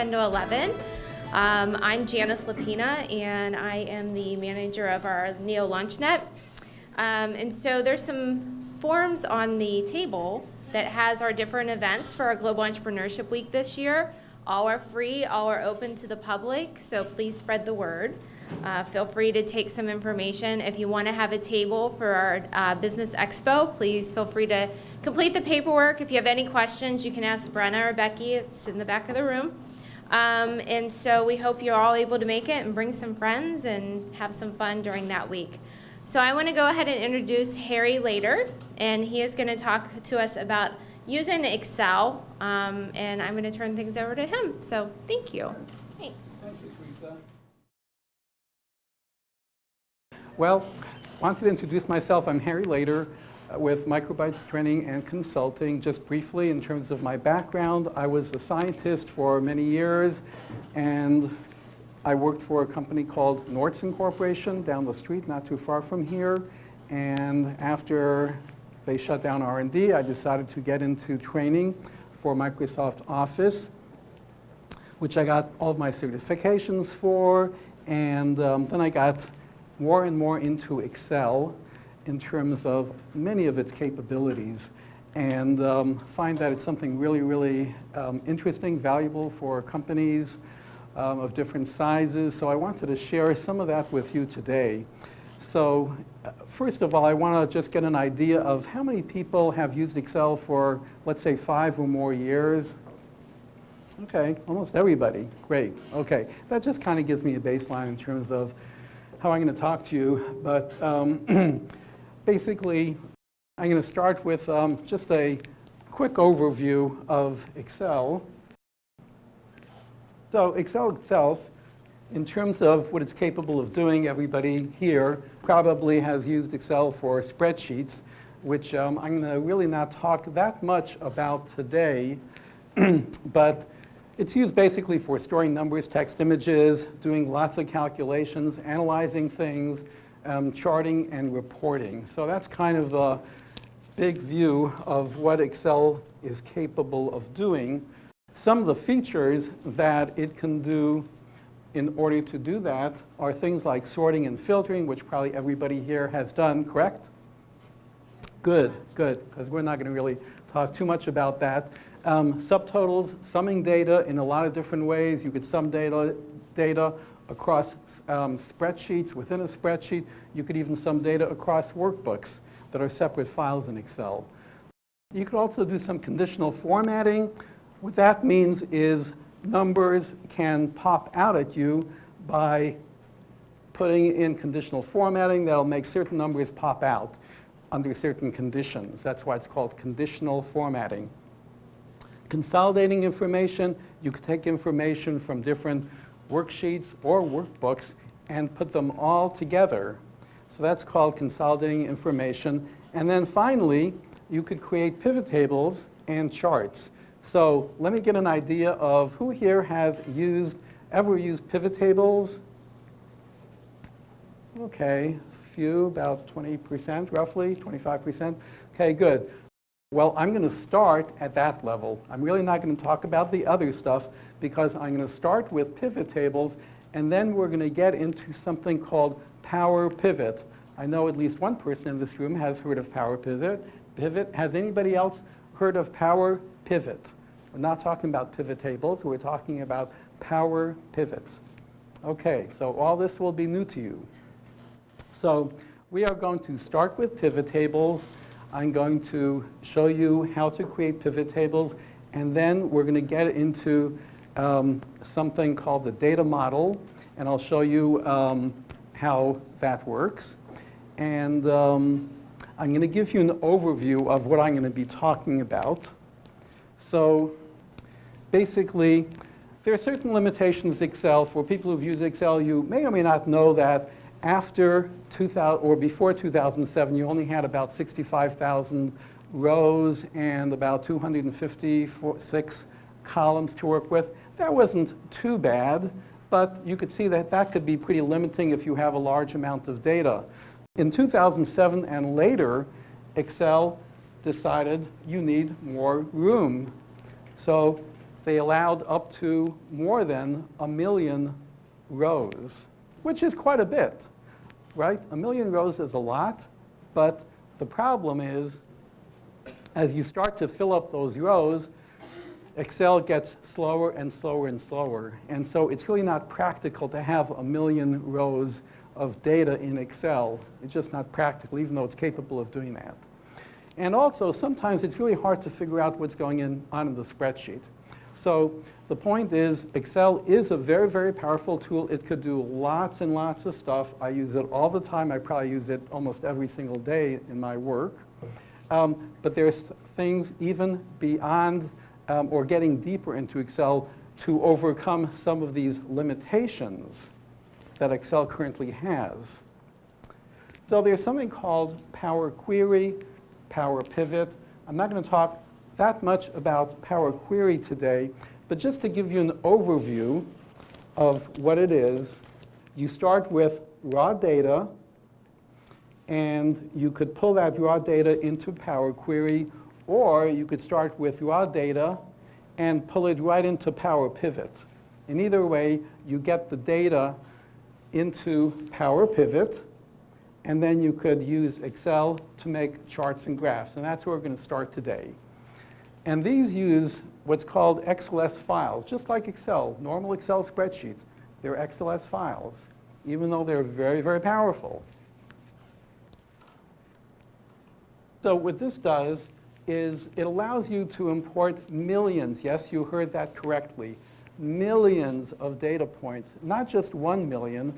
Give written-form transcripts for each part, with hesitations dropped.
10 to 11. I'm Janice Lapina, and I am the manager of our Neo LaunchNet. And so there's some forms on the table that has our different events for our Global Entrepreneurship Week this year. All are free, all are open to the public, so please spread the word. Feel free to take some information. If you want to have a table for our Business Expo, please feel free to complete the paperwork. If you have any questions, you can ask Brenna or Becky. It's in the back of the room. And so we hope you're all able to make it and bring some friends and have some fun during that week. So I want to go ahead and introduce Harry Lader, and he is going to talk to us about using Excel, and I'm going to turn things over to him. So thank you. Thanks. Thank you, Teresa. Well, I wanted to introduce myself. I'm Harry Lader with Microbytes Training and Consulting. Just briefly, in terms of my background, I was a scientist for many years, and I worked for a company called Nordson Corporation down the street, not too far from here. And after they shut down R&D, I decided to get into training for Microsoft Office, which I got all of my certifications for. And then I got more and more into Excel in terms of many of its capabilities, and find that it's something really, really interesting, valuable for companies of different sizes. So I wanted to share some of that with you today. So first of all, I want to just get an idea of how many people have used Excel for, let's say, 5 or more years. Okay, almost everybody. Great. Okay, that just kind of gives me a baseline in terms of how I'm going to talk to you. But basically, I'm going to start with just a quick overview of Excel. So Excel itself, in terms of what it's capable of doing, everybody here probably has used Excel for spreadsheets, which I'm going to really not talk that much about today, but it's used basically for storing numbers, text, images, doing lots of calculations, analyzing things, charting and reporting. So that's kind of the big view of what Excel is capable of doing. Some of the features that it can do in order to do that are things like sorting and filtering, which probably everybody here has done, correct? Good, good, because we're not going to really talk too much about that. Subtotals, summing data in a lot of different ways. You could sum data across spreadsheets, within a spreadsheet. You could even sum data across workbooks that are separate files in Excel. You could also do some conditional formatting. What that means is numbers can pop out at you by putting in conditional formatting that'll make certain numbers pop out under certain conditions. That's why it's called conditional formatting. Consolidating information, you could take information from different worksheets or workbooks and put them all together. So that's called consolidating information. And then finally, you could create pivot tables and charts. So let me get an idea of who here has ever used pivot tables. Okay, few, about 20% roughly, 25%. Okay, good. Well, I'm going to start at that level. I'm really not going to talk about the other stuff because I'm going to start with pivot tables, and then we're going to get into something called Power Pivot. I know at least one person in this room has heard of Power Pivot. Has anybody else heard of Power Pivot? We're not talking about pivot tables. We're talking about Power Pivots. Okay, so all this will be new to you. So we are going to start with pivot tables. I'm going to show you how to create pivot tables, and then we're going to get into something called the data model, and I'll show you how that works. And I'm going to give you an overview of what I'm going to be talking about. So basically, there are certain limitations to Excel. For people who've used Excel, you may or may not know that after 2000 or before 2007, you only had about 65,000 rows and about 256 columns to work with. That wasn't too bad, but you could see that that could be pretty limiting if you have a large amount of data. In 2007 and later, Excel decided you need more room. So they allowed up to more than 1 million rows, which is quite a bit, right? 1 million rows is a lot, but the problem is, as you start to fill up those rows, Excel gets slower and slower and slower. And so it's really not practical to have 1 million rows of data in Excel. It's just not practical, even though it's capable of doing that. And also, sometimes it's really hard to figure out what's going on in the spreadsheet. So the point is, Excel is a very, very powerful tool. It could do lots and lots of stuff. I use it all the time. I probably use it almost every single day in my work. But there's things even beyond or getting deeper into Excel to overcome some of these limitations that Excel currently has. So there's something called Power Query, Power Pivot. I'm not going to talk that much about Power Query today, but just to give you an overview of what it is, you start with raw data, and you could pull that raw data into Power Query, or you could start with raw data and pull it right into Power Pivot. In either way, you get the data into Power Pivot, and then you could use Excel to make charts and graphs, and that's where we're going to start today. And these use what's called XLS files, just like Excel, normal Excel spreadsheet. They're XLS files, even though they're very, very powerful. So what this does is it allows you to import millions, yes, you heard that correctly, millions of data points, not just 1 million,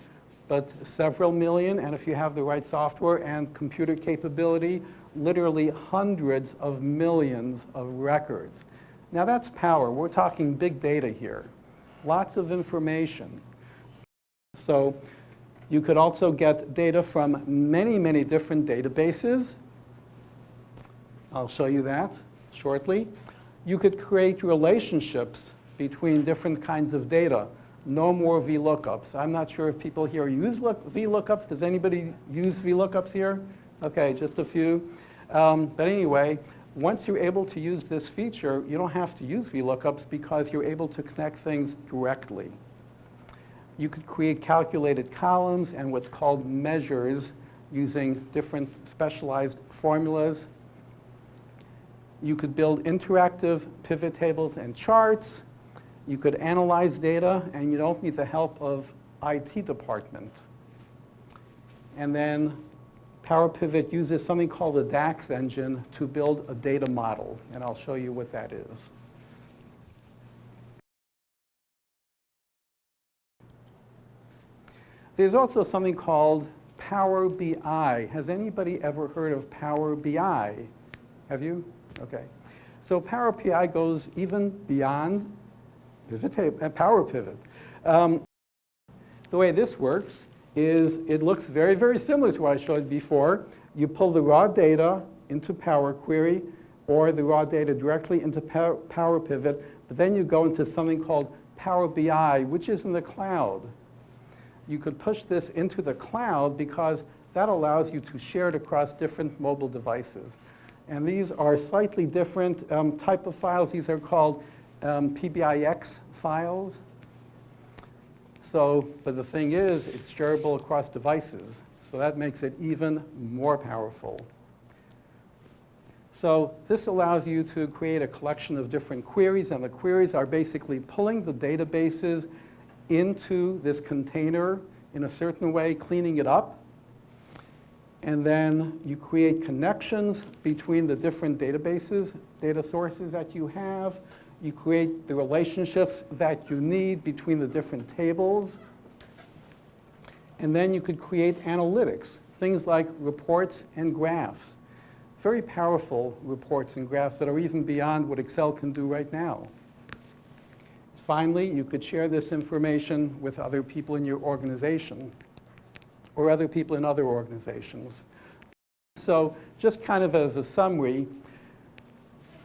but several million, and if you have the right software and computer capability, literally hundreds of millions of records. Now that's power. We're talking big data here. Lots of information. So you could also get data from many, many different databases. I'll show you that shortly. You could create relationships between different kinds of data. No more VLOOKUPs. I'm not sure if people here use VLOOKUPs. Does anybody use VLOOKUPs here? Okay, just a few. But anyway, once you're able to use this feature, you don't have to use VLOOKUPs because you're able to connect things directly. You could create calculated columns and what's called measures using different specialized formulas. You could build interactive pivot tables and charts. You could analyze data, and you don't need the help of IT department. And then Power Pivot uses something called the DAX engine to build a data model, and I'll show you what that is. There's also something called Power BI. Has anybody ever heard of Power BI? Have you? Okay. So Power BI goes even beyond Power Pivot. The way this works is it looks very, very similar to what I showed before. You pull the raw data into Power Query or the raw data directly into Power Pivot, but then you go into something called Power BI, which is in the cloud. You could push this into the cloud because that allows you to share it across different mobile devices. And these are slightly different type of files. These are called PBIX files. So, but the thing is, it's shareable across devices. So that makes it even more powerful. So this allows you to create a collection of different queries, and the queries are basically pulling the databases into this container in a certain way, cleaning it up. And then you create connections between the different databases, data sources that you have. You create the relationships that you need between the different tables. And then you could create analytics, things like reports and graphs. Very powerful reports and graphs that are even beyond what Excel can do right now. Finally, you could share this information with other people in your organization or other people in other organizations. So just kind of as a summary,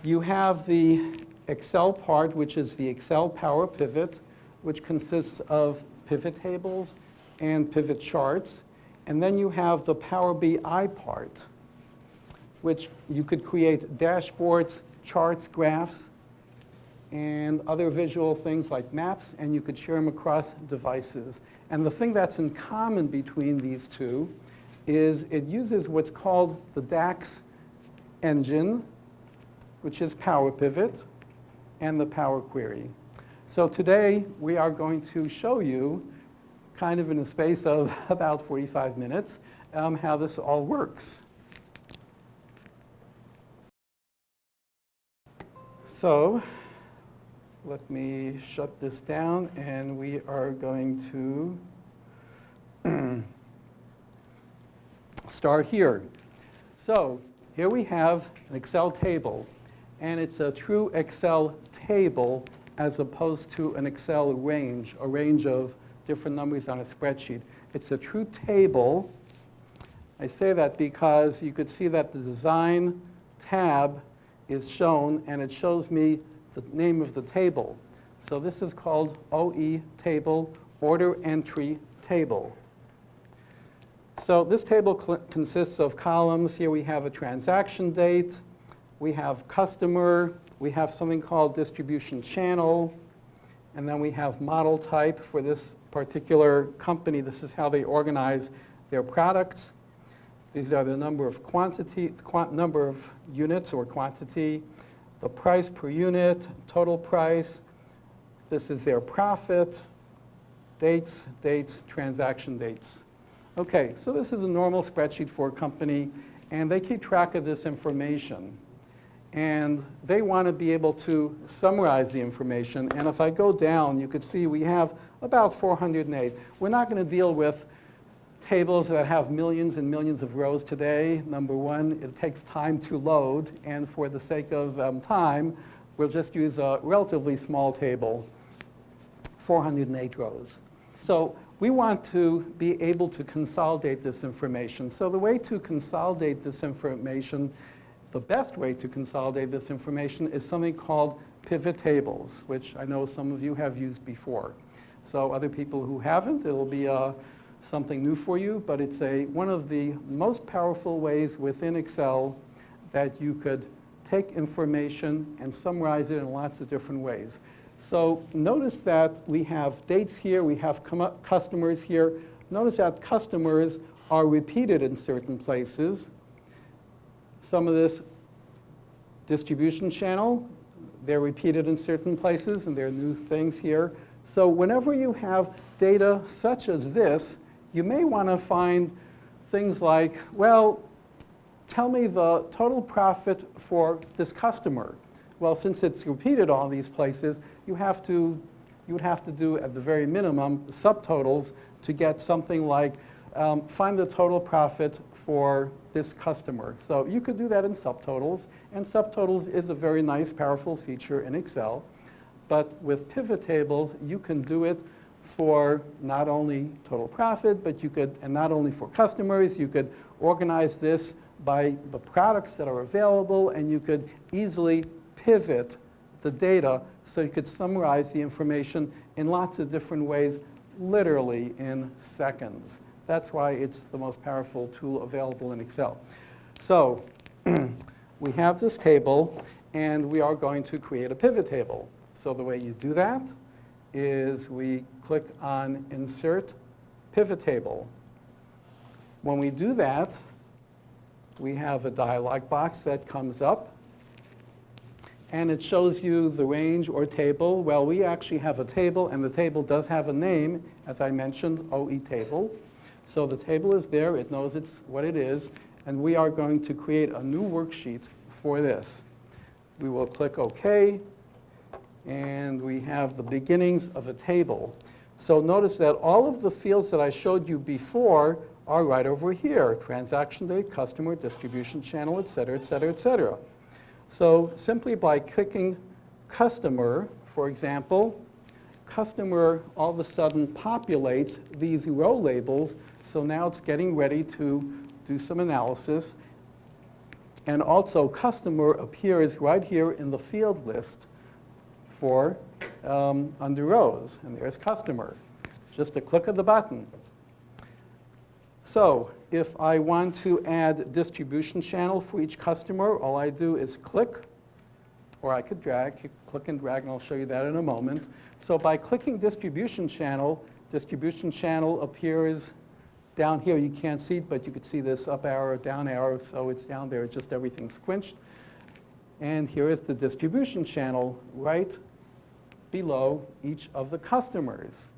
you have the Excel part, which is the Excel Power Pivot, which consists of pivot tables and pivot charts. And then you have the Power BI part, which you could create dashboards, charts, graphs. and other visual things like maps, and you could share them across devices. And the thing that's in common between these two is it uses what's called the DAX engine, which is Power Pivot, and the Power Query. So today we are going to show you, kind of in a space of about 45 minutes, how this all works. So let me shut this down, and we are going to start here. So here we have an Excel table, and it's a true Excel table as opposed to an Excel range, a range of different numbers on a spreadsheet. It's a true table. I say that because you could see that the Design tab is shown, and it shows me the name of the table. So this is called OE table, Order Entry Table. So this table consists of columns. Here we have a transaction date, we have customer, we have something called distribution channel, and then we have model type for this particular company. This is how they organize their products. These are the number of number of units or quantity, the price per unit, total price. This is their profit, dates, transaction dates. Okay, so this is a normal spreadsheet for a company, and they keep track of this information. And they want to be able to summarize the information. And if I go down, you could see we have about 408. We're not going to deal with tables that have millions and millions of rows today. Number one, it takes time to load, and for the sake of time, we'll just use a relatively small table, 408 rows. So we want to be able to consolidate this information. So the way to consolidate this information, the best way to consolidate this information is something called pivot tables, which I know some of you have used before. So other people who haven't, it'll be something new for you, but it's one of the most powerful ways within Excel that you could take information and summarize it in lots of different ways. So notice that we have dates here, we have customers here. Notice that customers are repeated in certain places. Some of this distribution channel, they're repeated in certain places, and there are new things here. So whenever you have data such as this, you may want to find things like, well, tell me the total profit for this customer. Well, since it's repeated all these places, you would have to do, at the very minimum, subtotals to get something like, find the total profit for this customer. So you could do that in subtotals, and subtotals is a very nice, powerful feature in Excel. But with pivot tables, you can do it for not only total profit, but you could, and not only for customers, you could organize this by the products that are available, and you could easily pivot the data so you could summarize the information in lots of different ways, literally in seconds. That's why it's the most powerful tool available in Excel. So we have this table, and we are going to create a pivot table. So the way you do that is we click on Insert Pivot Table. When we do that, we have a dialog box that comes up, and it shows you the range or table. Well, we actually have a table, and the table does have a name, as I mentioned, OE table. So the table is there, it knows what it is, and we are going to create a new worksheet for this. We will click OK, and we have the beginnings of a table. So notice that all of the fields that I showed you before are right over here: transaction date, customer, distribution channel, et cetera, et cetera, et cetera. So simply by clicking customer, for example, customer all of a sudden populates these row labels. So now it's getting ready to do some analysis. And also customer appears right here in the field list for under rows. And there's customer. Just a click of the button. So if I want to add distribution channel for each customer, all I do is click or I could drag, click and drag, and I'll show you that in a moment. So by clicking distribution channel appears down here. You can't see it, but you could see this up arrow, down arrow, so it's down there, it's just everything squinched. And here is the distribution channel right below each of the customers.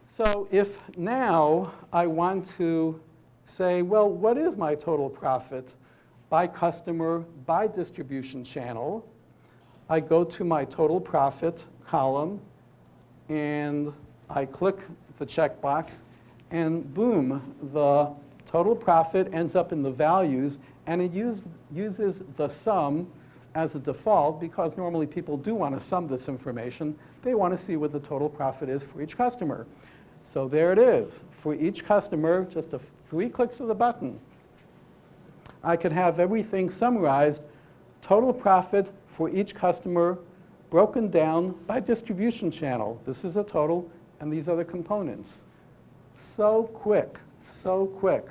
So if now I want to say, well, what is my total profit by customer, by distribution channel? I go to my total profit column, and I click the checkbox, and boom, the total profit ends up in the values, and it uses the sum as a default, because normally people do want to sum this information. They want to see what the total profit is for each customer. So there it is. For each customer, just 3 clicks of the button, I could have everything summarized, total profit for each customer broken down by distribution channel. This is a total, and these are the components. So quick, so quick.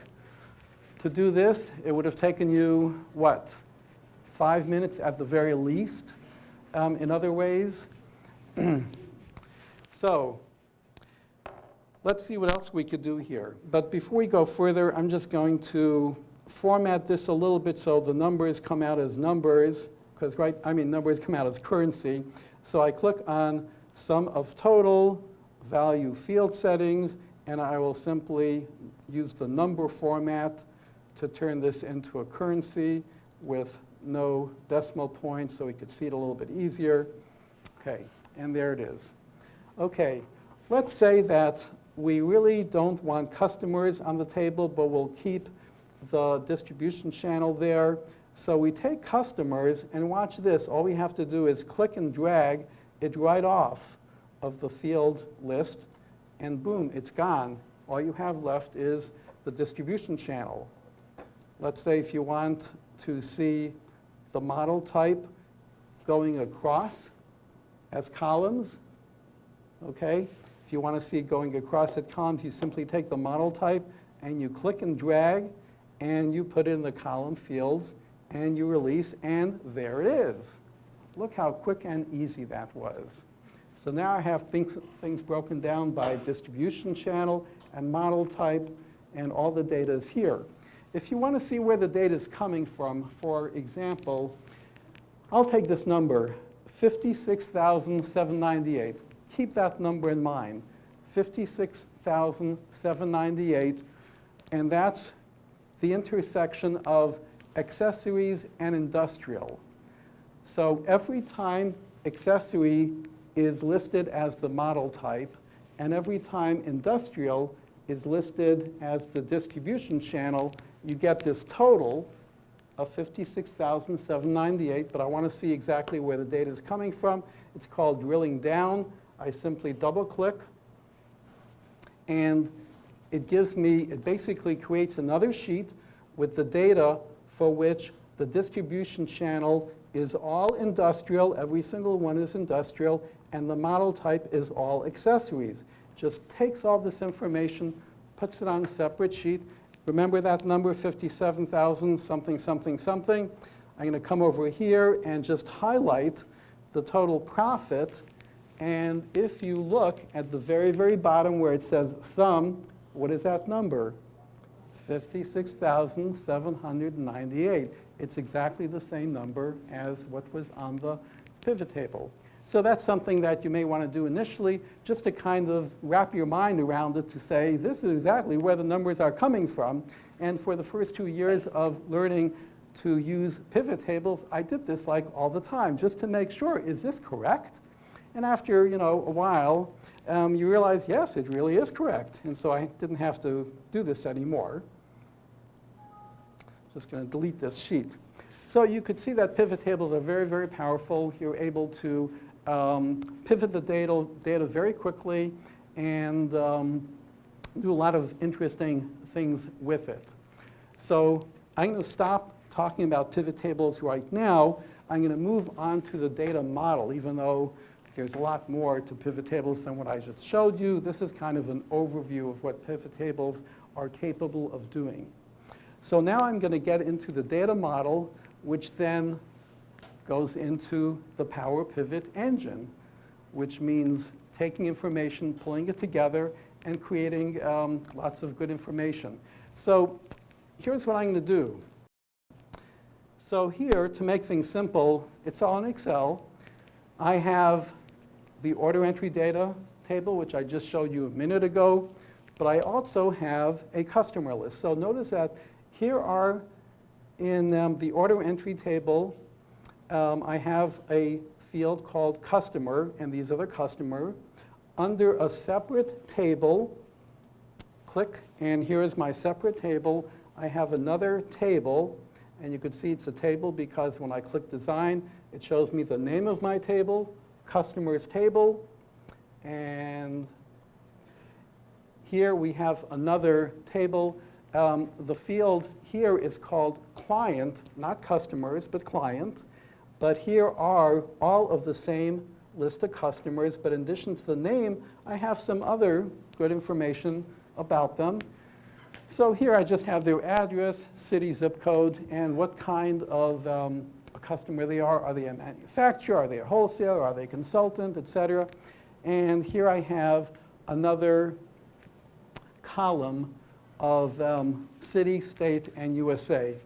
To do this, it would have taken you, what, 5 minutes at the very least, in other ways. So let's see what else we could do here. But before we go further, I'm just going to format this a little bit so the numbers come out as numbers, because numbers come out as currency. So I click on sum of total, value field settings, and I will simply use the number format to turn this into a currency with no decimal points so we could see it a little bit easier. Okay, and there it is. Okay, let's say that we really don't want customers on the table, but we'll keep the distribution channel there. So we take customers, and watch this. All we have to do is click and drag it right off of the field list, and boom, it's gone. All you have left is the distribution channel. Let's say if you want to see the model type going across as columns, okay? If you want to see it going across at columns, you simply take the model type and you click and drag, and you put in the column fields, and you release, and there it is. Look how quick and easy that was. So now I have things broken down by distribution channel and model type, and all the data is here. If you want to see where the data is coming from, for example, I'll take this number, 56,798. Keep that number in mind, 56,798, and that's the intersection of accessories and industrial. So every time accessory is listed as the model type, and every time industrial is listed as the distribution channel, you get this total of 56,798, but I want to see exactly where the data is coming from. It's called drilling down. I simply double click, and it basically creates another sheet with the data for which the distribution channel is all industrial, every single one is industrial, and the model type is all accessories. Just takes all this information, puts it on a separate sheet. Remember that number, 57,000 something, something, something. I'm going to come over here and just highlight the total profit. And if you look at the very, very bottom where it says sum, what is that number? 56,798. It's exactly the same number as what was on the pivot table. So that's something that you may want to do initially, just to kind of wrap your mind around it, to say, this is exactly where the numbers are coming from. And for the first 2 years of learning to use pivot tables, I did this like all the time, just to make sure, is this correct? And after a while, you realize, yes, it really is correct. And so I didn't have to do this anymore. Just going to delete this sheet. So you could see that pivot tables are very, very powerful. You're able to pivot the data very quickly and do a lot of interesting things with it. So I'm going to stop talking about pivot tables right now. I'm going to move on to the data model, even though there's a lot more to pivot tables than what I just showed you. This is kind of an overview of what pivot tables are capable of doing. So now I'm going to get into the data model, which then goes into the Power Pivot engine, which means taking information, pulling it together, and creating lots of good information. So here's what I'm going to do. So here, to make things simple, it's all in Excel. I have the order entry data table, which I just showed you a minute ago, but I also have a customer list. So notice that here are, in the order entry table, I have a field called customer, and these are the customer. Under a separate table, click, and here is my separate table. I have another table, and you can see it's a table because when I click design, it shows me the name of my table, customers table, and here we have another table. The field here is called client, not customers, but client. But here are all of the same list of customers, but in addition to the name, I have some other good information about them. So here I just have their address, city, zip code, and what kind of a customer they are. Are they a manufacturer? Are they a wholesaler? Are they a consultant, et cetera? And here I have another column of city, state, and USA.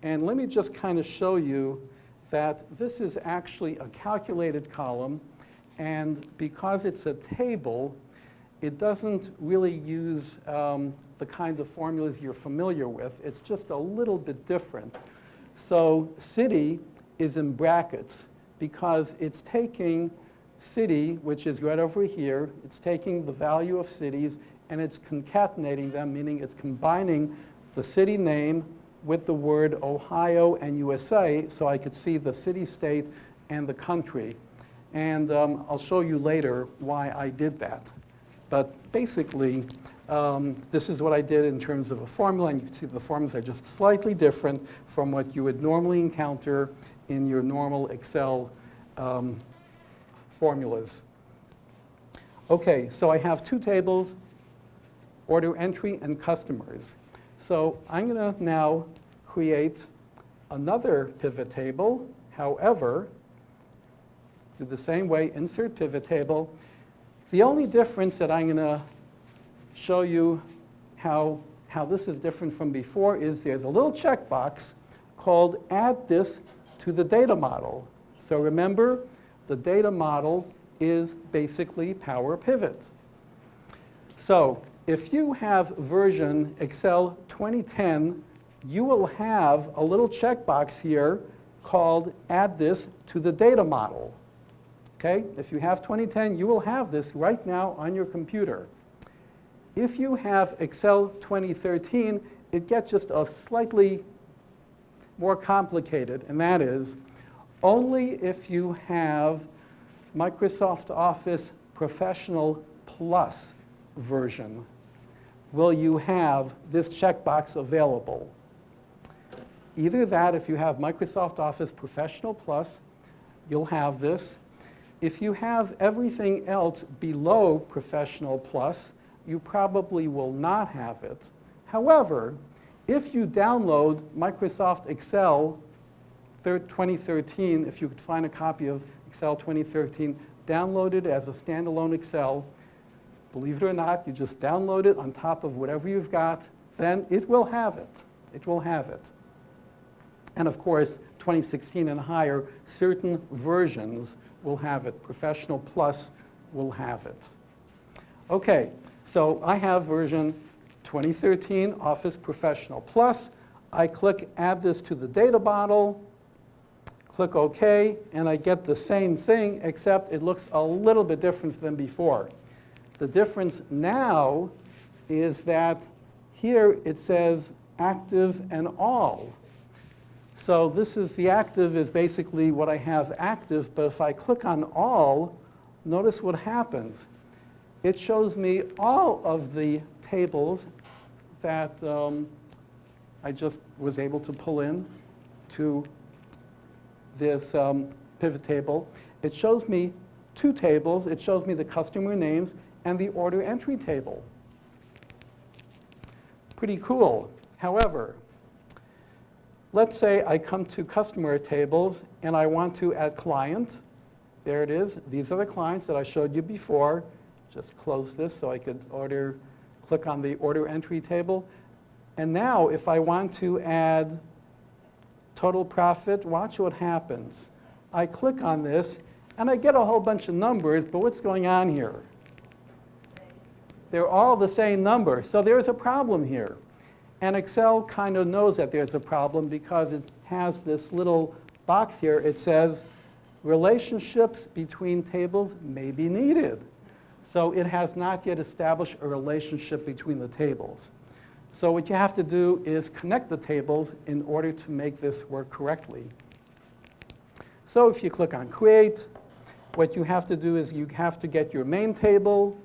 And let me just kind of show you that this is actually a calculated column, and because it's a table, it doesn't really use the kind of formulas you're familiar with. It's just a little bit different. So city is in brackets because it's taking city, which is right over here, it's taking the value of cities and it's concatenating them, meaning it's combining the city name with the word Ohio and USA, so I could see the city, state, and the country. And I'll show you later why I did that. But basically, this is what I did in terms of a formula, and you can see the formulas are just slightly different from what you would normally encounter in your normal Excel formulas. Okay, so I have two tables, order entry and customers. So I'm going to now create another pivot table. However, do the same way, insert pivot table. The only difference that I'm going to show you how this is different from before is there's a little checkbox called add this to the data model. So remember, the data model is basically Power Pivot. So if you have version Excel 2010, you will have a little checkbox here called add this to the data model. Okay? If you have 2010, you will have this right now on your computer. If you have Excel 2013, it gets just a slightly more complicated, and that is only if you have Microsoft Office Professional Plus version will you have this checkbox available. Either that, if you have Microsoft Office Professional Plus, you'll have this. If you have everything else below Professional Plus, you probably will not have it. However, if you download Microsoft Excel 2013, if you could find a copy of Excel 2013, download it as a standalone Excel. Believe it or not, you just download it on top of whatever you've got, then it will have it. It will have it. And of course, 2016 and higher, certain versions will have it. Professional Plus will have it. Okay, so I have version 2013 Office Professional Plus. I click add this to the data model, click OK, and I get the same thing, except it looks a little bit different than before. The difference now is that here it says active and all. So this is the active is basically what I have active, but if I click on all, notice what happens. It shows me all of the tables that I just was able to pull in to this pivot table. It shows me two tables. It shows me the customer names and the order entry table. Pretty cool. However, let's say I come to customer tables and I want to add client. There it is. These are the clients that I showed you before. Just close this so I could click on the order entry table. And now if I want to add total profit, watch what happens. I click on this and I get a whole bunch of numbers, but what's going on here? They're all the same number, so there's a problem here. And Excel kind of knows that there's a problem because it has this little box here. It says relationships between tables may be needed. So it has not yet established a relationship between the tables. So what you have to do is connect the tables in order to make this work correctly. So if you click on Create, what you have to do is you have to get your main table,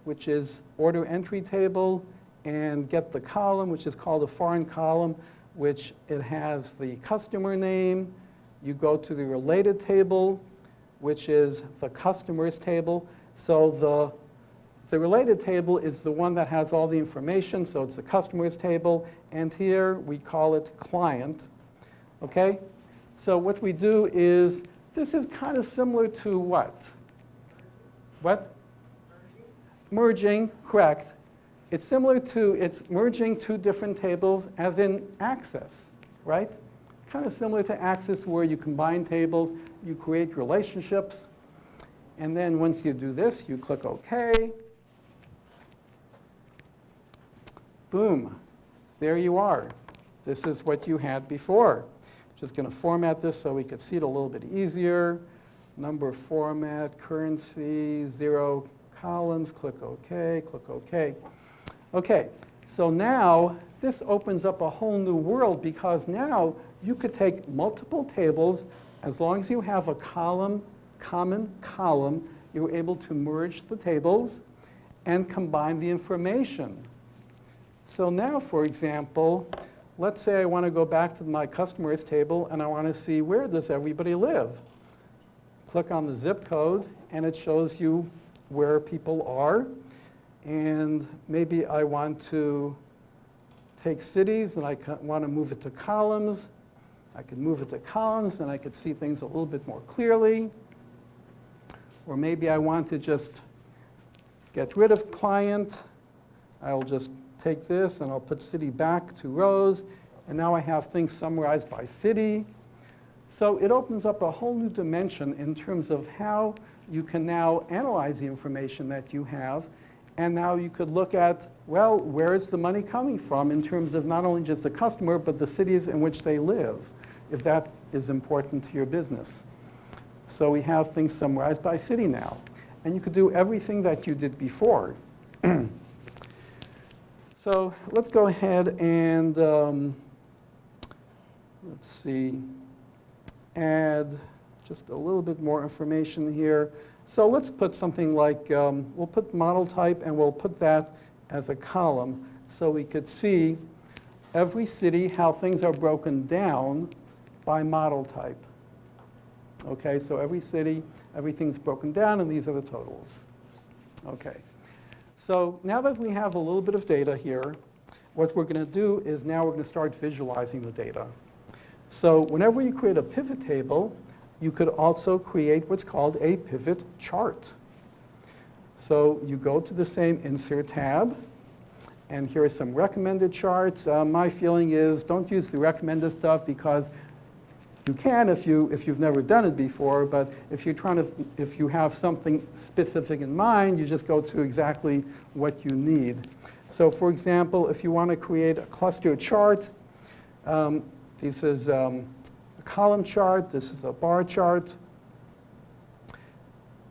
which is order entry table, and get the column, which is called a foreign column, which it has the customer name. You go to the related table, which is the customers table. So the related table is the one that has all the information, so it's the customers table, and here we call it client. Okay? So what we do is, this is kind of similar to what? What? Merging, correct. It's similar to, it's merging two different tables as in Access, right? Kind of similar to Access where you combine tables, you create relationships, and then once you do this, you click OK. Boom, there you are. This is what you had before. Just going to format this so we could see it a little bit easier. Number format, currency, 0 columns, click OK, click OK. Okay, so now this opens up a whole new world because now you could take multiple tables. As long as you have a common column, you're able to merge the tables and combine the information. So now, for example, let's say I want to go back to my customers table and I want to see where does everybody live. Click on the zip code and it shows you where people are. And maybe I want to take cities and I want to move it to columns. I could move it to columns and I could see things a little bit more clearly. Or maybe I want to just get rid of client. I'll just take this and I'll put city back 2 rows. And now I have things summarized by city. So it opens up a whole new dimension in terms of how you can now analyze the information that you have. And now you could look at, well, where is the money coming from in terms of not only just the customer, but the cities in which they live, if that is important to your business. So we have things summarized by city now. And you could do everything that you did before. So let's go ahead and, let's see, add just a little bit more information here. So let's put something like, we'll put model type and we'll put that as a column so we could see every city, how things are broken down by model type. Okay, so every city, everything's broken down and these are the totals. Okay, so now that we have a little bit of data here, what we're going to do is now we're going to start visualizing the data. So whenever you create a pivot table, you could also create what's called a pivot chart. So you go to the same Insert tab, and here are some recommended charts. My feeling is don't use the recommended stuff because you can if you've never done it before, but if you have something specific in mind, you just go to exactly what you need. So for example, if you want to create a cluster chart, this is a column chart, this is a bar chart.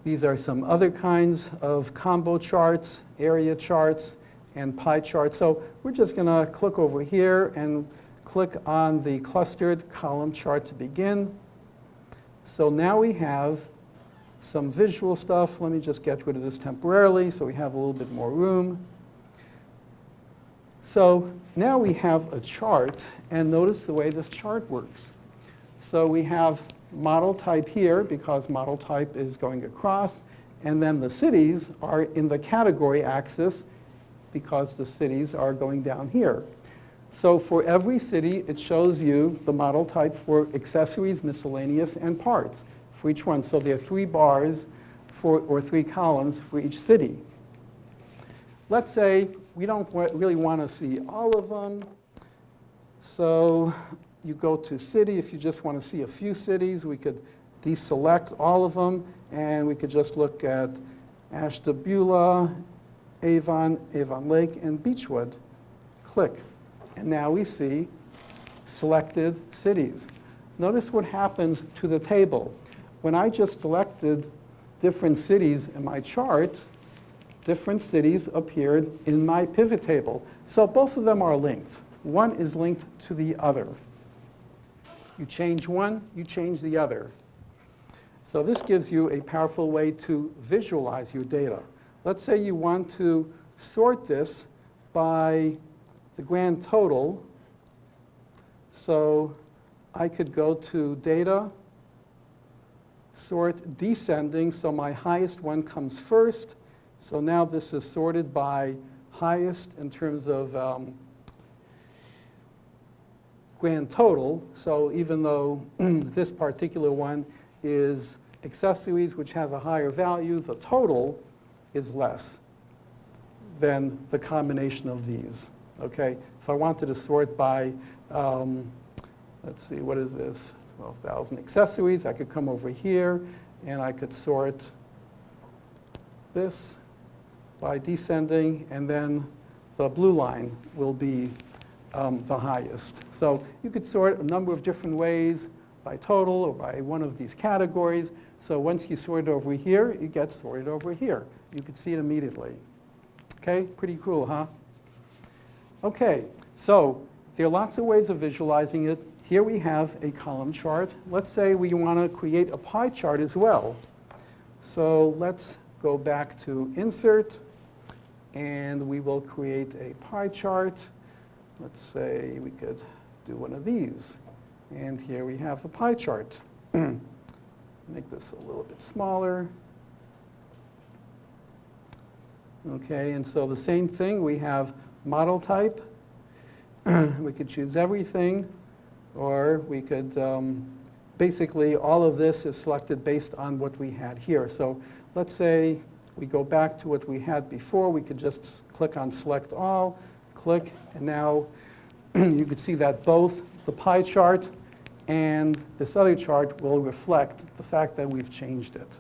These are some other kinds of combo charts, area charts, and pie charts. So we're just going to click over here and click on the clustered column chart to begin. So now we have some visual stuff. Let me just get rid of this temporarily so we have a little bit more room. So now we have a chart, and notice the way this chart works. So we have model type here because model type is going across, and then the cities are in the category axis because the cities are going down here. So for every city, it shows you the model type for accessories, miscellaneous, and parts for each one. So there are 3 bars or 3 columns for each city. Let's say we don't really want to see all of them. So you go to city. If you just want to see a few cities, we could deselect all of them, and we could just look at Ashtabula, Avon, Avon Lake, and Beechwood. Click. And now we see selected cities. Notice what happens to the table. When I just selected different cities in my chart, different cities appeared in my pivot table. So both of them are linked. One is linked to the other. You change one, you change the other. So this gives you a powerful way to visualize your data. Let's say you want to sort this by the grand total. So I could go to data, sort descending, so my highest one comes first. So now this is sorted by highest in terms of grand total. So even though this particular one is accessories, which has a higher value, the total is less than the combination of these. Okay, if I wanted to sort by, let's see, what is this? 12,000 accessories. I could come over here and I could sort this by descending, and then the blue line will be the highest. So you could sort a number of different ways, by total or by one of these categories. So once you sort it over here, you get sorted over here. You could see it immediately. Okay, pretty cool, huh? Okay, so there are lots of ways of visualizing it. Here we have a column chart. Let's say we want to create a pie chart as well. So let's go back to Insert, and we will create a pie chart. Let's say we could do one of these. And here we have a pie chart. Make this a little bit smaller. Okay, and so the same thing, we have model type. We could choose everything, or we could, basically all of this is selected based on what we had here. So let's say we go back to what we had before. We could just click on Select All, click, and now you could see that both the pie chart and this other chart will reflect the fact that we've changed it.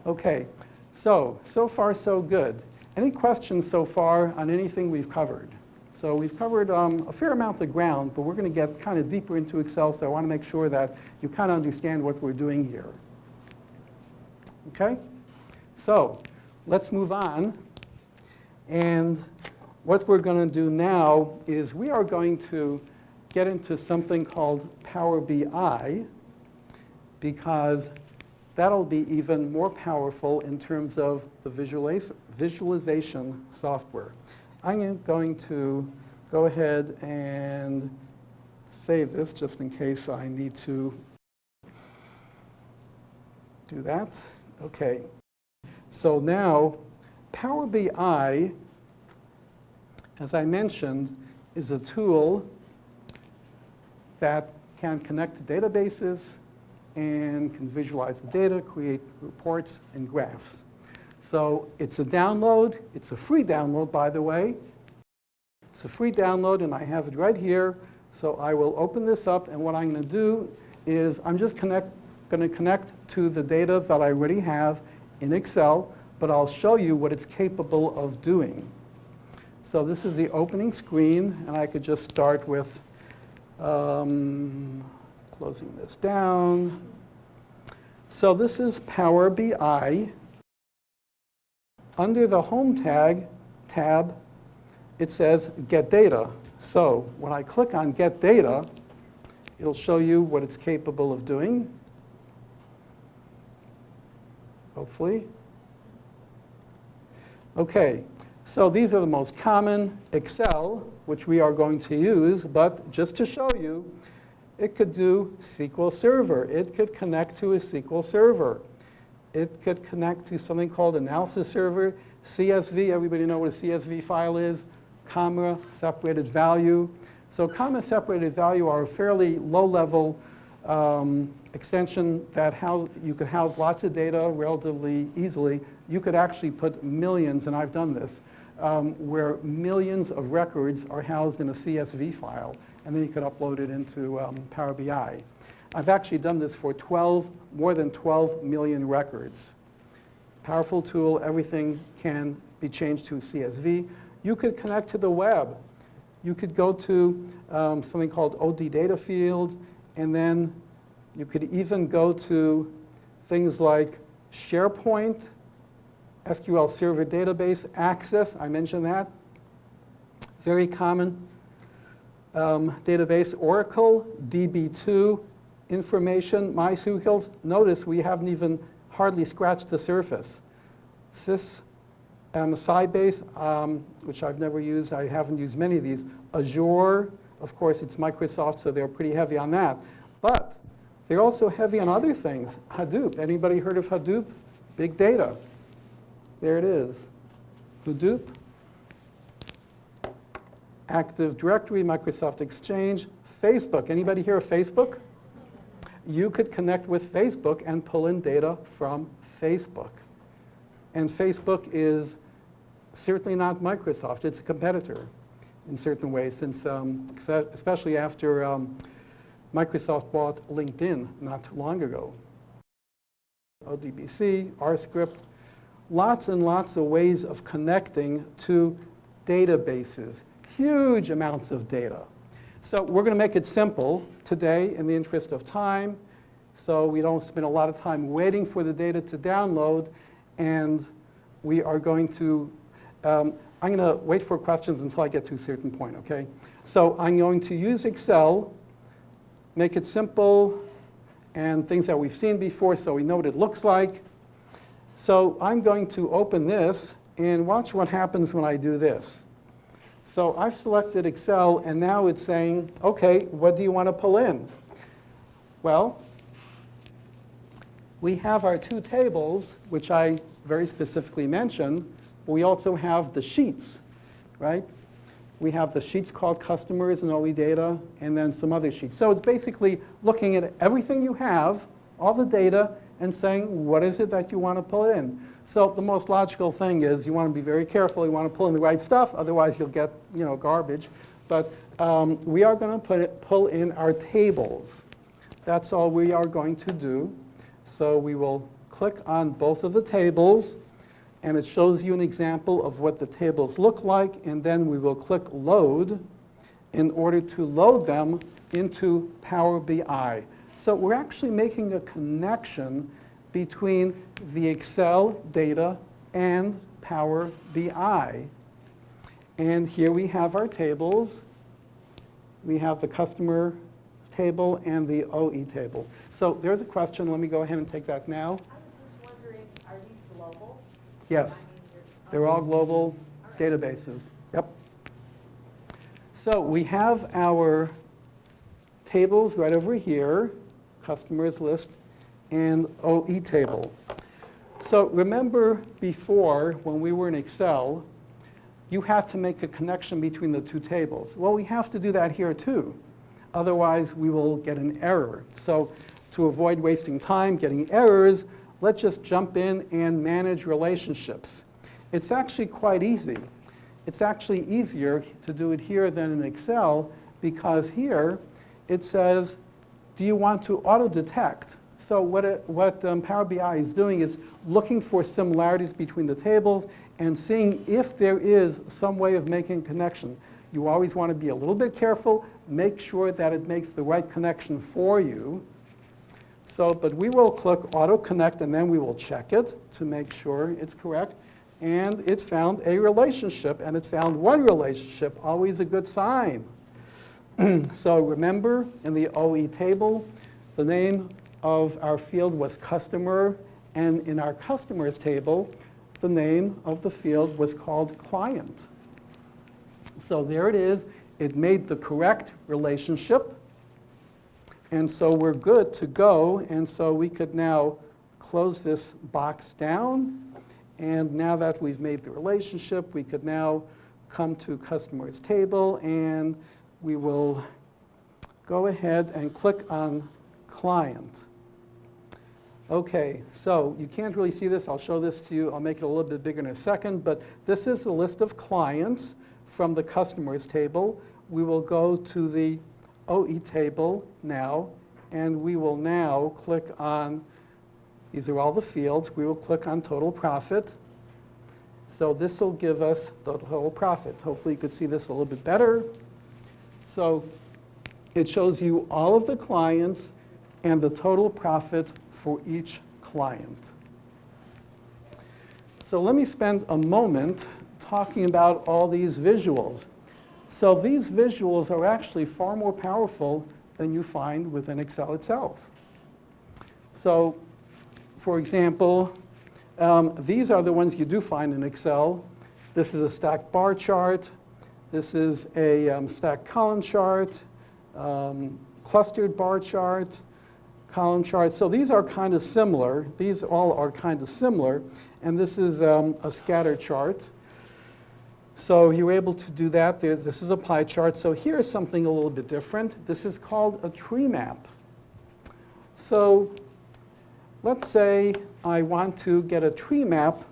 Okay, so far so good. Any questions so far on anything we've covered? So we've covered a fair amount of ground, but we're going to get kind of deeper into Excel, so I want to make sure that you kind of understand what we're doing here. Okay? So let's move on. And what we're going to do now is we are going to get into something called PowerBI, because that'll be even more powerful in terms of the visualization software. I'm going to go ahead and save this just in case I need to do that. Okay. So now, PowerBI, as I mentioned, is a tool that can connect to databases and can visualize the data, create reports and graphs. So it's a download. It's a free download, by the way. It's a free download, and I have it right here. So I will open this up, and what I'm going to do is I'm just going to connect to the data that I already have in Excel, but I'll show you what it's capable of doing. So this is the opening screen, and I could just start with closing this down. So this is Power BI. Under the Home tab, it says Get Data. So when I click on Get Data, it'll show you what it's capable of doing, hopefully. Okay, so these are the most common. Excel, which we are going to use, but just to show you, it could do SQL Server. It could connect to a SQL Server. It could connect to something called Analysis Server, CSV. Everybody know what a CSV file is? comma, separated value. So comma separated value are a fairly low-level extension that you could house lots of data relatively easily. You could actually put millions, and I've done this, where millions of records are housed in a CSV file, and then you could upload it into Power BI. I've actually done this for more than 12 million records. Powerful tool, everything can be changed to CSV. You could connect to the web. You could go to something called OD data field, and then you could even go to things like SharePoint, SQL Server Database, Access, I mentioned that. Very common database, Oracle, DB2, information, MySQL. Notice we haven't even hardly scratched the surface. Sybase, which I've never used. I haven't used many of these. Azure, of course, it's Microsoft, so they're pretty heavy on that. But they're also heavy on other things. Hadoop. Anybody heard of Hadoop? Big data. There it is. Hadoop. Active Directory, Microsoft Exchange, Facebook. Anybody hear of Facebook? You could connect with Facebook and pull in data from Facebook. And Facebook is certainly not Microsoft. It's a competitor in certain ways, since especially after Microsoft bought LinkedIn not too long ago. ODBC, RScript, lots and lots of ways of connecting to databases, huge amounts of data. So we're going to make it simple today in the interest of time, so we don't spend a lot of time waiting for the data to download, and we are going to, I'm going to wait for questions until I get to a certain point, okay? So I'm going to use Excel, make it simple, and things that we've seen before so we know what it looks like. So I'm going to open this and watch what happens when I do this. So I've selected Excel, and now it's saying, okay, what do you want to pull in? Well, we have our two tables, which I very specifically mentioned. We also have the sheets, right? We have the sheets called customers and OE data, and then some other sheets. So it's basically looking at everything you have, all the data, and saying, what is it that you want to pull in? So the most logical thing is you want to be very careful. You want to pull in the right stuff, otherwise you'll get garbage. But we are going to pull in our tables. That's all we are going to do. So we will click on both of the tables, and it shows you an example of what the tables look like, and then we will click Load in order to load them into Power BI. So we're actually making a connection between the Excel data and Power BI. And here we have our tables. We have the customer table and the OE table. So there's a question. Let me go ahead and take that now. I was just wondering, are these global? Yes, they're all global databases. Yep. So we have our tables right over here, customers list and OE table. So remember before, when we were in Excel, you had to make a connection between the two tables. Well, we have to do that here too. Otherwise, we will get an error. So to avoid wasting time getting errors, let's just jump in and manage relationships. It's actually quite easy. It's actually easier to do it here than in Excel, because here it says, do you want to auto-detect? So what Power BI is doing is looking for similarities between the tables and seeing if there is some way of making a connection. You always want to be a little bit careful, make sure that it makes the right connection for you. So, but we will click Auto Connect, and then we will check it to make sure it's correct. And it found a relationship, and it found one relationship, always a good sign. So remember, in the OE table, the name of our field was customer, and in our customers table, the name of the field was called client. So there it is. It made the correct relationship. And so we're good to go. And so we could now close this box down. And now that we've made the relationship, we could now come to customers table, and we will go ahead and click on client. Okay, so you can't really see this. I'll show this to you. I'll make it a little bit bigger in a second, but this is the list of clients from the customers table. We will go to the OE table now, and we will now click on, these are all the fields, we will click on total profit. So this will give us the total profit. Hopefully you could see this a little bit better. So it shows you all of the clients and the total profit for each client. So let me spend a moment talking about all these visuals. So these visuals are actually far more powerful than you find within Excel itself. So, for example, these are the ones you do find in Excel. This is a stacked bar chart. This is a stacked column chart, clustered bar chart, column chart. So these are kind of similar. These all are kind of similar. And this is a scatter chart. So you're able to do that. This is a pie chart. So here's something a little bit different. This is called a tree map. So let's say I want to get a tree map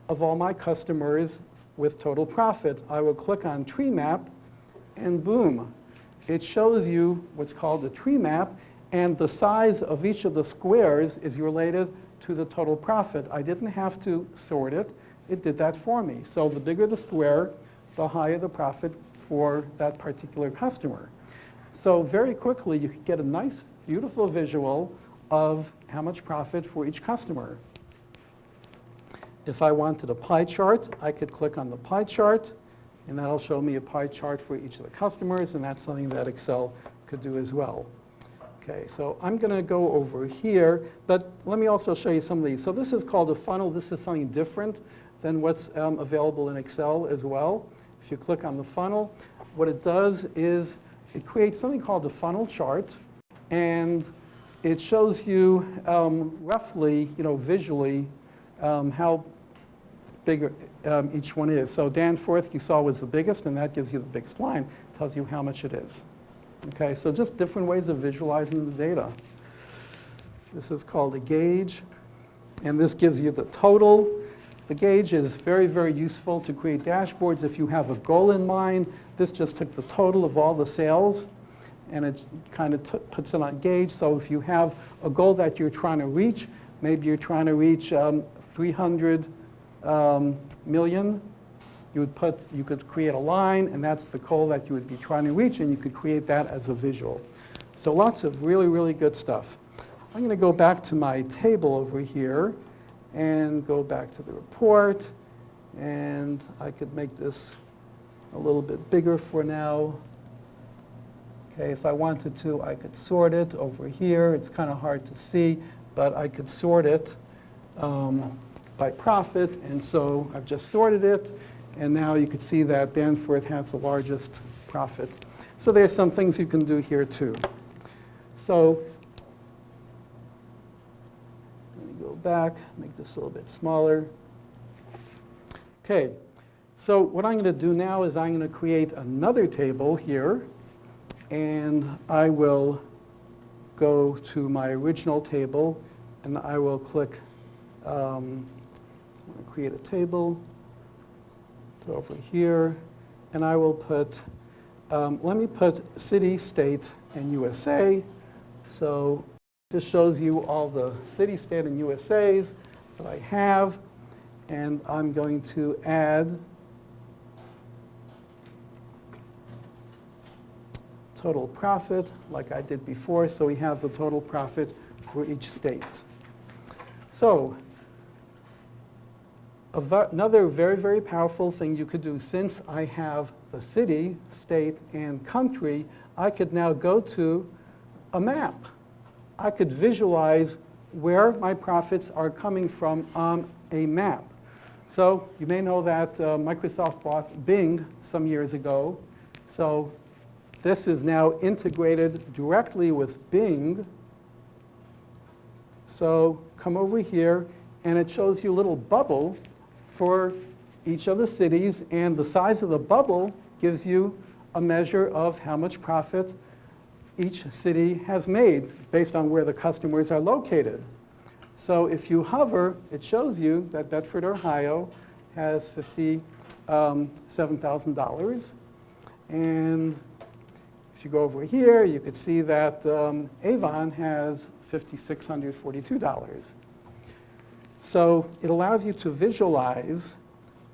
of all my customers with total profit. I will click on tree map, and boom, it shows you what's called a tree map, and the size of each of the squares is related to the total profit. I didn't have to sort it. It did that for me. So the bigger the square, the higher the profit for that particular customer. So very quickly, you can get a nice, beautiful visual of how much profit for each customer. If I wanted a pie chart, I could click on the pie chart, and that'll show me a pie chart for each of the customers, and that's something that Excel could do as well. Okay, so I'm going to go over here, but let me also show you some of these. So this is called a funnel. This is something different than what's available in Excel as well. If you click on the funnel, what it does is it creates something called a funnel chart, and it shows you roughly, visually, how big each one is. So Danforth, you saw, was the biggest, and that gives you the biggest line, tells you how much it is. Okay, so just different ways of visualizing the data. This is called a gauge, and this gives you the total. The gauge is very, very useful to create dashboards if you have a goal in mind. This just took the total of all the sales, and it kind of puts it on gauge. So if you have a goal that you're trying to reach, maybe you're trying to reach 300 million, you could create a line, and that's the goal that you would be trying to reach, and you could create that as a visual. So lots of really, really good stuff. I'm going to go back to my table over here and go back to the report, and I could make this a little bit bigger for now. Okay, if I wanted to, I could sort it over here. It's kind of hard to see, but I could sort it by profit, and so I've just sorted it. And now you can see that Danforth has the largest profit. So there's some things you can do here too. So let me go back, make this a little bit smaller. Okay, so what I'm going to do now is I'm going to create another table here, and I will go to my original table, and I will click create a table. Over here, and I will put, let me put city, state, and USA. So this shows you all the city, state, and USAs that I have, and I'm going to add total profit like I did before, so we have the total profit for each state. So another very, very powerful thing you could do, since I have the city, state, and country, I could now go to a map. I could visualize where my profits are coming from on a map. So you may know that Microsoft bought Bing some years ago. So this is now integrated directly with Bing. So come over here, and it shows you a little bubble for each of the cities, and the size of the bubble gives you a measure of how much profit each city has made based on where the customers are located. So if you hover, it shows you that Bedford, Ohio has $57,000. And if you go over here, you could see that Avon has $5,642. So it allows you to visualize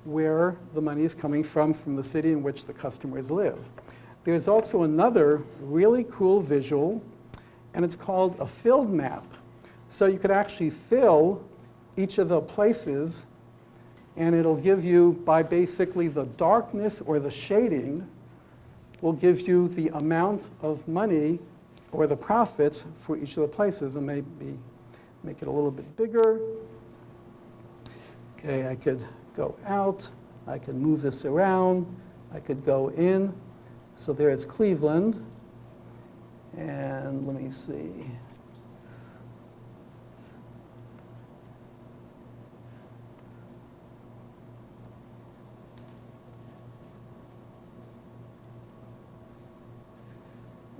where the money is coming from the city in which the customers live. There's also another really cool visual, and it's called a filled map. So you could actually fill each of the places, and it'll give you, by basically the darkness or the shading, will give you the amount of money or the profits for each of the places, and maybe make it a little bit bigger. Okay, I could go out, I could move this around, I could go in. So there's Cleveland, and let me see.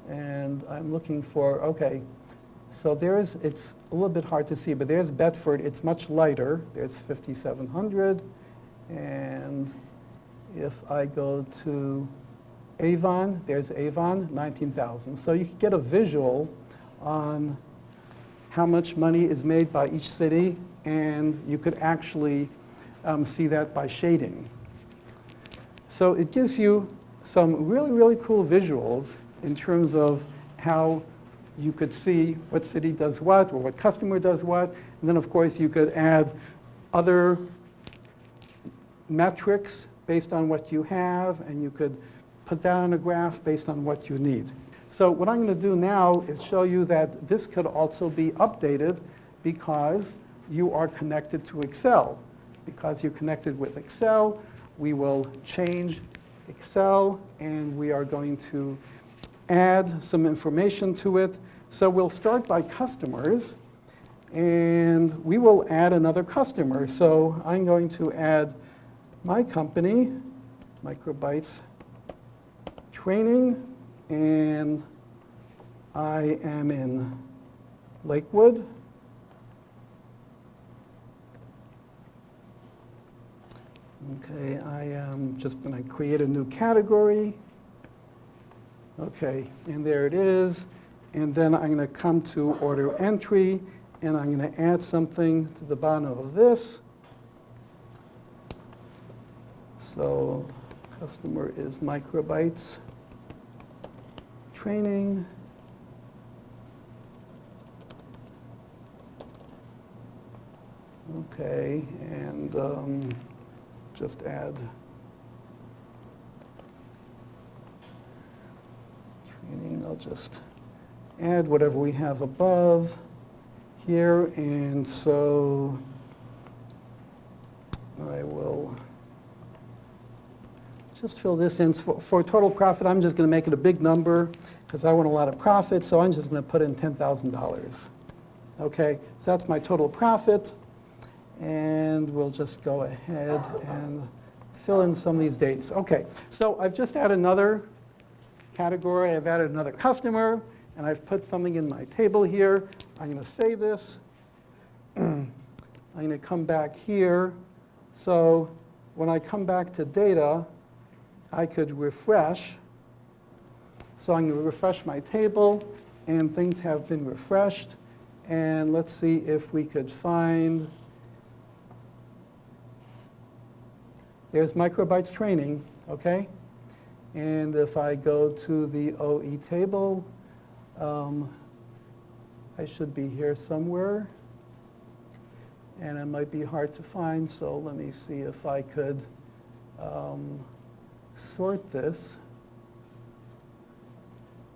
And I'm looking for, okay, so it's a little bit hard to see, but there's Bedford, it's much lighter. There's 5,700, and if I go to Avon, there's Avon, 19,000. So you can get a visual on how much money is made by each city, and you could actually see that by shading. So it gives you some really, really cool visuals in terms of how you could see what city does what, or what customer does what. And then, of course, you could add other metrics based on what you have, and you could put that on a graph based on what you need. So what I'm going to do now is show you that this could also be updated because you are connected to Excel. Because you're connected with Excel, we will change Excel, and we are going to add some information to it. So we'll start by customers, and we will add another customer. So I'm going to add my company, Microbytes Training, and I am in Lakewood. Okay, I am just going to create a new category. Okay, and there it is. And then I'm going to come to order entry, and I'm going to add something to the bottom of this. So customer is Microbytes Training. Okay, and just add training. I'll just add whatever we have above here, and so I will just fill this in. For total profit, I'm just going to make it a big number because I want a lot of profit, so I'm just going to put in $10,000. Okay, so that's my total profit, and we'll just go ahead and fill in some of these dates. Okay, so I've just added another category, I've added another customer, and I've put something in my table here. I'm going to save this. I'm going to come back here. So when I come back to data, I could refresh. So I'm going to refresh my table, and things have been refreshed. And let's see if we could find, there's Microbytes Training, okay? And if I go to the OE table, I should be here somewhere. And it might be hard to find, so let me see if I could sort this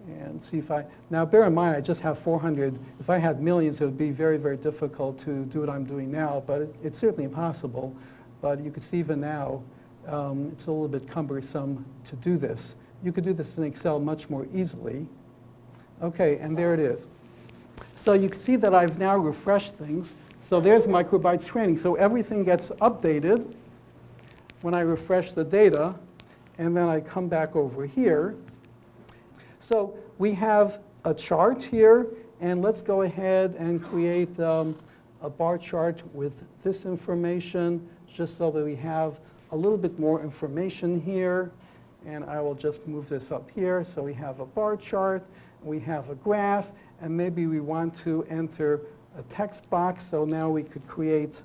and see if now bear in mind I just have 400. If I had millions, it would be very, very difficult to do what I'm doing now, but it's certainly possible. But you can see even now, it's a little bit cumbersome to do this. You could do this in Excel much more easily. Okay, and there it is. So you can see that I've now refreshed things. So there's Microbytes Training. So everything gets updated. when I refresh the data, and then I come back over here. So we have a chart here, and let's go ahead and create a bar chart with this information, just so that we have a little bit more information here. And I will just move this up here. So we have a bar chart, we have a graph, and maybe we want to enter a text box. So now we could create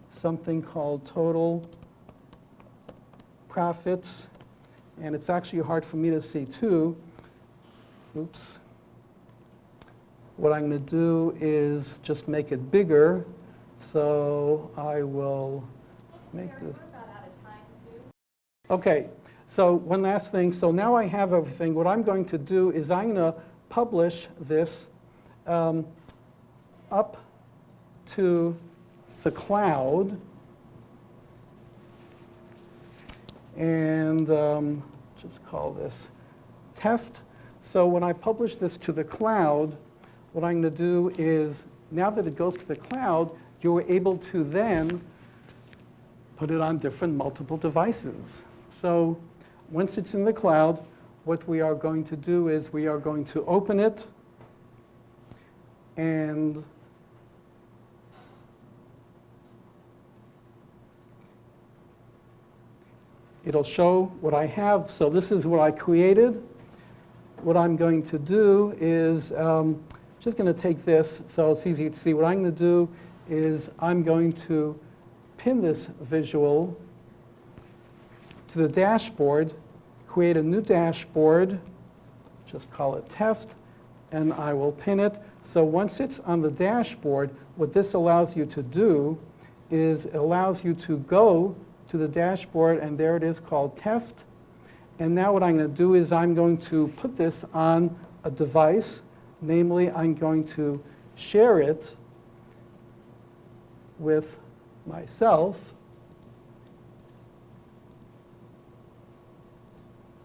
something called total profits. And it's actually hard for me to see too. Oops. What I'm going to do is just make it bigger. So I will make this. Okay, so one last thing. So now I have everything. What I'm going to do is I'm going to publish this up to the cloud. And just call this test. So when I publish this to the cloud, what I'm going to do is, now that it goes to the cloud, you're able to then put it on different multiple devices. So once it's in the cloud, what we are going to do is we are going to open it, and it'll show what I have. So this is what I created. What I'm going to do is just going to take this so it's easy to see. What I'm going to do is I'm going to pin this visual to the dashboard, create a new dashboard, just call it test, and I will pin it. So once it's on the dashboard, what this allows you to do is it allows you to go to the dashboard, and there it is called test. And now what I'm going to do is I'm going to put this on a device. Namely, I'm going to share it with myself.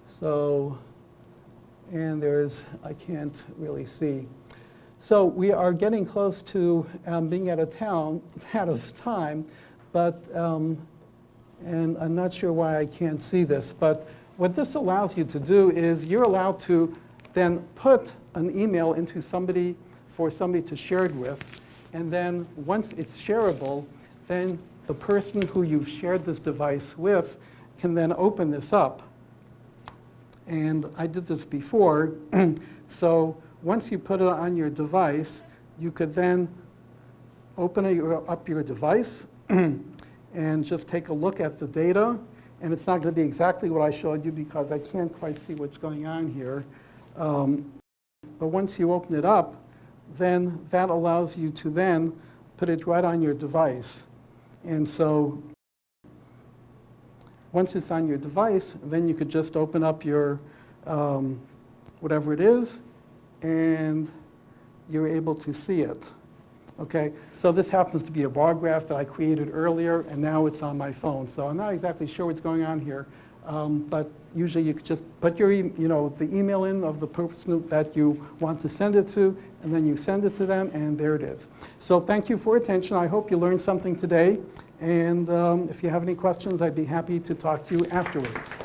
So, and there's, I can't really see. So we are getting close to being out of time, but, and I'm not sure why I can't see this, but what this allows you to do is you're allowed to then put an email into somebody for somebody to share it with, and then once it's shareable, then the person who you've shared this device with can then open this up. And I did this before. So once you put it on your device, you could then open up your device and just take a look at the data. And it's not going to be exactly what I showed you because I can't quite see what's going on here. But once you open it up, then that allows you to then put it right on your device. And so once it's on your device, then you could just open up your whatever it is, and you're able to see it. Okay, so this happens to be a bar graph that I created earlier, and now it's on my phone. So I'm not exactly sure what's going on here, but usually you could just put your, the email in of the person that you want to send it to, and then you send it to them, and there it is. So thank you for your attention. I hope you learned something today, and if you have any questions, I'd be happy to talk to you afterwards.